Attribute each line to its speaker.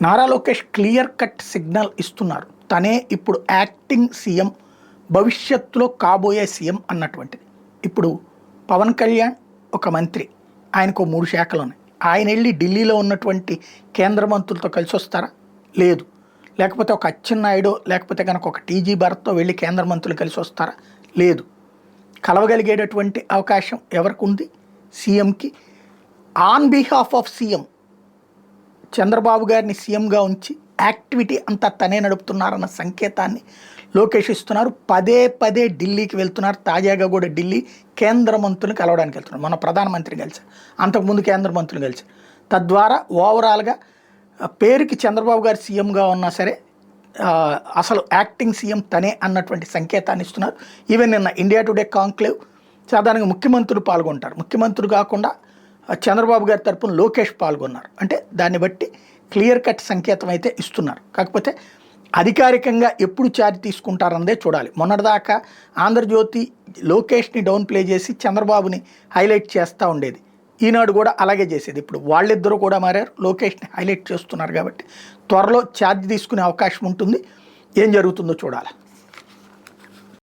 Speaker 1: Nara Lokesh clear cut signal ఇస్తున్నారు. తనే ఇప్పుడు యాక్టింగ్ సీఎం, భవిష్యత్తులో కాబోయే సీఎం అన్నటువంటిది. ఇప్పుడు పవన్ కళ్యాణ్ ఒక మంత్రి, ఆయనకు 3 శాఖలు ఉన్నాయి. ఆయన వెళ్ళి ఢిల్లీలో ఉన్నటువంటి కేంద్ర మంత్రులతో కలిసి వస్తారా? లేదు. లేకపోతే ఒక అచ్చెన్నాయుడు, లేకపోతే కనుక ఒక టీజీ భరత్తో వెళ్ళి కేంద్ర మంత్రులు కలిసి వస్తారా? లేదు. కలవగలిగేటటువంటి అవకాశం ఎవరికి ఉంది? సీఎంకి. On behalf of CM Chandrababu గారిని సీఎంగా ఉంచి యాక్టివిటీ అంతా తనే నడుపుతున్నారన్న సంకేతాన్ని లోకేష్ ఇస్తున్నారు. పదే పదే ఢిల్లీకి వెళ్తున్నారు. తాజాగా కూడా ఢిల్లీ కేంద్ర మంత్రులను కలవడానికి వెళ్తున్నారు. మన ప్రధానమంత్రిని కలిశారు, అంతకుముందు కేంద్ర మంత్రులు కలిశారు. తద్వారా ఓవరాల్గా పేరుకి చంద్రబాబు గారు సీఎంగా ఉన్నా సరే అసలు యాక్టింగ్ సీఎం తనే అన్నటువంటి సంకేతాన్ని ఇస్తున్నారు. ఈవెన్ నిన్న ఇండియా టుడే కాంక్లేవ్ సాధారణంగా ముఖ్యమంత్రులు పాల్గొంటారు. ముఖ్యమంత్రులు కాకుండా చంద్రబాబు గారి తరపున లోకేష్ పాల్గొన్నారు. అంటే దాన్ని బట్టి క్లియర్ కట్ సంకేతం అయితే ఇస్తున్నారు. కాకపోతే అధికారికంగా ఎప్పుడు ఛార్జ్ తీసుకుంటారన్నదే చూడాలి. మొన్నటిదాకా ఆంధ్రజ్యోతి లోకేష్ని డౌన్ ప్లే చేసి చంద్రబాబుని హైలైట్ చేస్తూ ఉండేది. ఈనాడు కూడా అలాగే చేసేది. ఇప్పుడు వాళ్ళిద్దరూ కూడా మారారు, లోకేష్ని హైలైట్ చేస్తున్నారు. కాబట్టి త్వరలో ఛార్జ్ తీసుకునే అవకాశం ఉంటుంది. ఏం జరుగుతుందో చూడాలి.